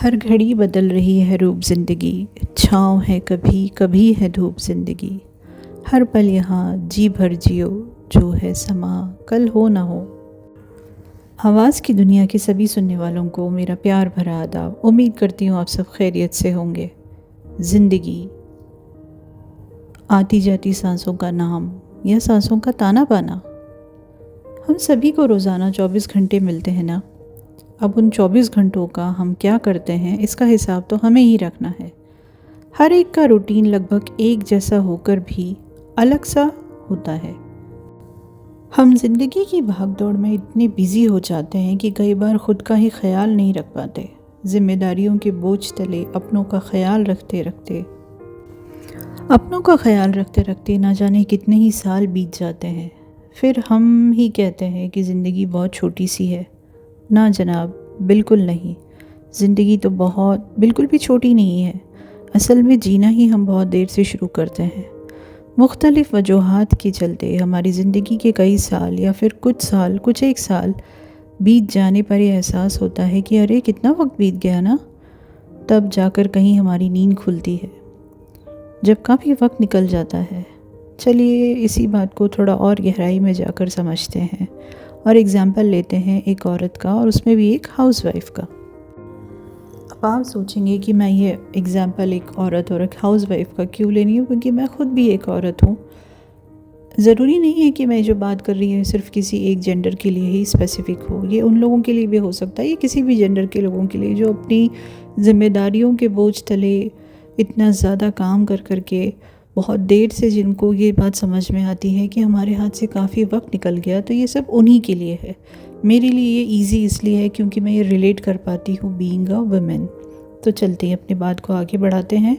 हर घड़ी बदल रही है रूप ज़िंदगी, छाँव है कभी कभी है धूप ज़िंदगी। हर पल यहाँ जी भर जियो, जो है समा कल हो ना हो। आवाज़ की दुनिया के सभी सुनने वालों को मेरा प्यार भरा आदाब। उम्मीद करती हूँ आप सब खैरियत से होंगे। ज़िंदगी आती जाती सांसों का नाम या सांसों का ताना बाना। हम सभी को रोज़ाना 24 घंटे मिलते हैं ना। अब उन 24 घंटों का हम क्या करते हैं, इसका हिसाब तो हमें ही रखना है। हर एक का रूटीन लगभग एक जैसा होकर भी अलग सा होता है। हम जिंदगी की भागदौड़ में इतने बिजी हो जाते हैं कि कई बार खुद का ही ख्याल नहीं रख पाते। जिम्मेदारियों के बोझ तले अपनों का ख्याल रखते रखते ना जाने कितने ही साल बीत जाते हैं। फिर हम ही कहते हैं कि ज़िंदगी बहुत छोटी सी है। ना जनाब, बिल्कुल नहीं। ज़िंदगी तो बिल्कुल भी छोटी नहीं है। असल में जीना ही हम बहुत देर से शुरू करते हैं। मुख्तलिफ़ वजूहात के चलते हमारी ज़िंदगी के कई साल या फिर कुछ एक साल बीत जाने पर यह एहसास होता है कि अरे कितना वक्त बीत गया ना। तब जाकर कहीं हमारी नींद खुलती है, जब काफ़ी वक्त निकल जाता है। चलिए इसी बात को थोड़ा और गहराई में जाकर समझते हैं और एग्ज़ाम्पल लेते हैं एक औरत का, और उसमें भी एक हाउसवाइफ का। अब आप सोचेंगे कि मैं ये एग्ज़ाम्पल एक औरत और एक हाउसवाइफ का क्यों ले रही हूँ, क्योंकि मैं ख़ुद भी एक औरत हूँ। ज़रूरी नहीं है कि मैं जो बात कर रही हूँ सिर्फ किसी एक जेंडर के लिए ही स्पेसिफ़िक हो। ये उन लोगों के लिए भी हो सकता है, ये किसी भी जेंडर के लोगों के लिए जो अपनी ज़िम्मेदारियों के बोझ तले इतना ज़्यादा काम कर के बहुत देर से जिनको ये बात समझ में आती है कि हमारे हाथ से काफ़ी वक्त निकल गया, तो ये सब उन्हीं के लिए है। मेरे लिए ये इजी इसलिए है क्योंकि मैं ये रिलेट कर पाती हूँ बीइंग अ वुमेन। तो चलते हैं, अपनी बात को आगे बढ़ाते हैं।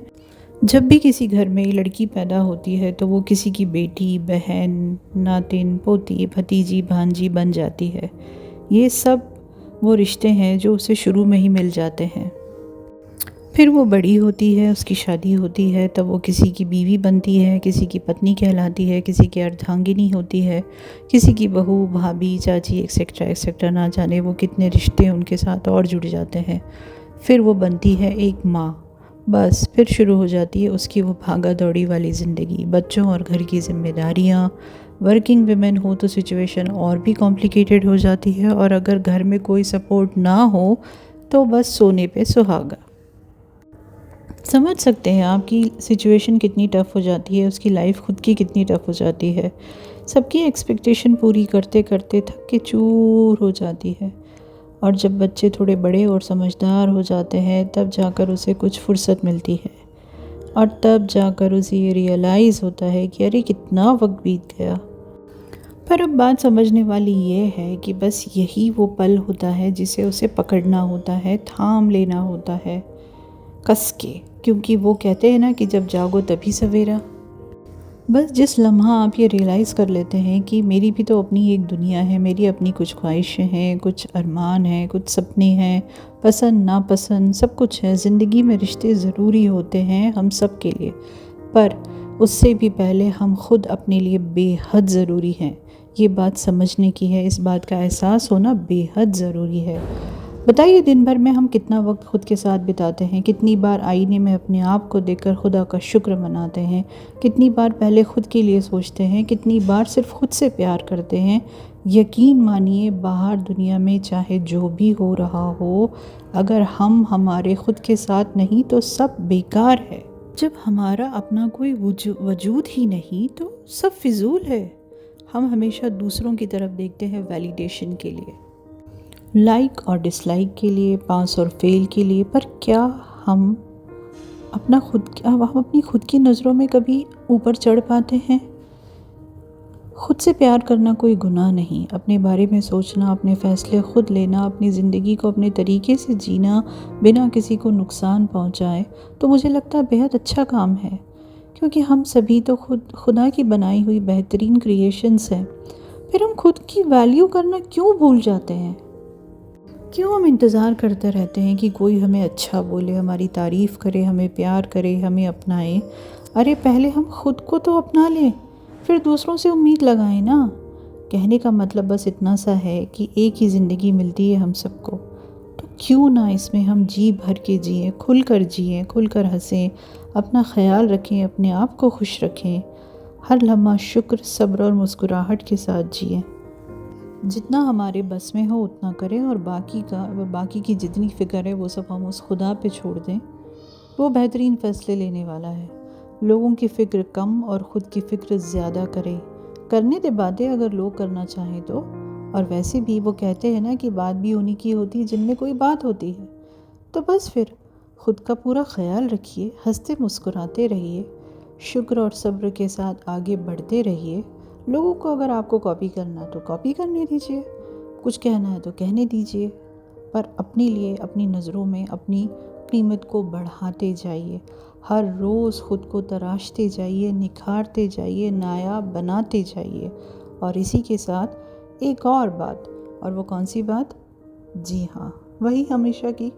जब भी किसी घर में लड़की पैदा होती है तो वो किसी की बेटी, बहन, नातिन, पोती, भतीजी, भांजी बन जाती है। ये सब वो रिश्ते हैं जो उसे शुरू में ही मिल जाते हैं। फिर वो बड़ी होती है, उसकी शादी होती है, तब वो किसी की बीवी बनती है, किसी की पत्नी कहलाती है, किसी की अर्धांगिनी होती है, किसी की बहू, भाभी, चाची, एक्सेट्रा एक्सेट्रा। ना जाने वो कितने रिश्ते उनके साथ और जुड़ जाते हैं। फिर वो बनती है एक माँ। बस फिर शुरू हो जाती है उसकी वो भागा दौड़ी वाली ज़िंदगी, बच्चों और घर की जिम्मेदारियाँ। वर्किंग वुमेन हो तो सिचुएशन और भी कॉम्प्लिकेटेड हो जाती है, और अगर घर में कोई सपोर्ट ना हो तो बस सोने पे सुहागा। समझ सकते हैं आपकी सिचुएशन कितनी टफ़ हो जाती है, उसकी लाइफ खुद की कितनी टफ़ हो जाती है। सबकी एक्सपेक्टेशन पूरी करते करते थक के चूर हो जाती है, और जब बच्चे थोड़े बड़े और समझदार हो जाते हैं तब जाकर उसे कुछ फुर्सत मिलती है, और तब जाकर उसे ये रियलाइज़ होता है कि अरे कितना वक्त बीत गया। पर अब बात समझने वाली ये है कि बस यही वो पल होता है जिसे उसे पकड़ना होता है, थाम लेना होता है कस के, क्योंकि वो कहते हैं ना कि जब जागो तभी सवेरा। बस जिस लम्हा आप ये रियलाइज़ कर लेते हैं कि मेरी भी तो अपनी एक दुनिया है, मेरी अपनी कुछ ख्वाहिशें हैं, कुछ अरमान हैं, कुछ सपने हैं, पसंद नापसंद सब कुछ है। ज़िंदगी में रिश्ते ज़रूरी होते हैं हम सब के लिए, पर उससे भी पहले हम खुद अपने लिए बेहद ज़रूरी हैं। ये बात समझने की है, इस बात का एहसास होना बेहद ज़रूरी है। बताइए दिन भर में हम कितना वक्त खुद के साथ बिताते हैं, कितनी बार आईने में अपने आप को देखकर खुदा का शुक्र मनाते हैं, कितनी बार पहले खुद के लिए सोचते हैं, कितनी बार सिर्फ खुद से प्यार करते हैं। यकीन मानिए बाहर दुनिया में चाहे जो भी हो रहा हो, अगर हम हमारे खुद के साथ नहीं तो सब बेकार है। जब हमारा अपना कोई वजूद ही नहीं तो सब फिजूल है। हम हमेशा दूसरों की तरफ देखते हैं वैलिडेशन के लिए, लाइक और डिसलाइक के लिए, पास और फेल के लिए। पर क्या हम अपनी खुद की नज़रों में कभी ऊपर चढ़ पाते हैं? खुद से प्यार करना कोई गुनाह नहीं। अपने बारे में सोचना, अपने फ़ैसले खुद लेना, अपनी ज़िंदगी को अपने तरीके से जीना बिना किसी को नुकसान पहुंचाए, तो मुझे लगता है बेहद अच्छा काम है। क्योंकि हम सभी तो खुदा की बनाई हुई बेहतरीन क्रिएशंस हैं। फिर हम खुद की वैल्यू करना क्यों भूल जाते हैं? क्यों हम इंतज़ार करते रहते हैं कि कोई हमें अच्छा बोले, हमारी तारीफ़ करे, हमें प्यार करे, हमें अपनाए? अरे पहले हम खुद को तो अपना लें, फिर दूसरों से उम्मीद लगाएं ना। कहने का मतलब बस इतना सा है कि एक ही ज़िंदगी मिलती है हम सबको। तो क्यों ना इसमें हम जी भर के जिएं, खुल कर हंसें, अपना ख्याल रखें, अपने आप को खुश रखें, हर लम्हा शुक्र, सब्र और मुस्कुराहट के साथ जिएं। जितना हमारे बस में हो उतना करें, और बाकी की जितनी फ़िक्र है वो सब हम उस खुदा पे छोड़ दें। वो बेहतरीन फ़ैसले लेने वाला है। लोगों की फ़िक्र कम और ख़ुद की फ़िक्र ज़्यादा करें। करने दे बातें अगर लोग करना चाहें तो। और वैसे भी वो कहते हैं ना कि बात भी उन्हीं की होती है जिनमें कोई बात होती है। तो बस फिर खुद का पूरा ख्याल रखिए, हंसते मुस्कुराते रहिए, शुक्र और सब्र के साथ आगे बढ़ते रहिए। लोगों को अगर आपको कॉपी करना है तो कॉपी करने दीजिए, कुछ कहना है तो कहने दीजिए, पर अपने लिए, अपनी नज़रों में अपनी कीमत को बढ़ाते जाइए। हर रोज़ ख़ुद को तराशते जाइए, निखारते जाइए, नायाब बनाते जाइए। और इसी के साथ एक और बात, और वो कौन सी बात? जी हाँ, वही हमेशा की,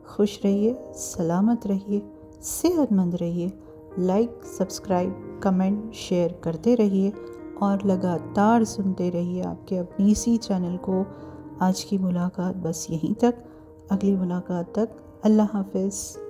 खुश रहिए, सलामत रहिए, सेहतमंद रहिए। लाइक, सब्सक्राइब, कमेंट, शेयर करते रहिए और लगातार सुनते रहिए आपके अपनी इसी चैनल को। आज की मुलाकात बस यहीं तक, अगली मुलाकात तक अल्लाह हाफ़िज़।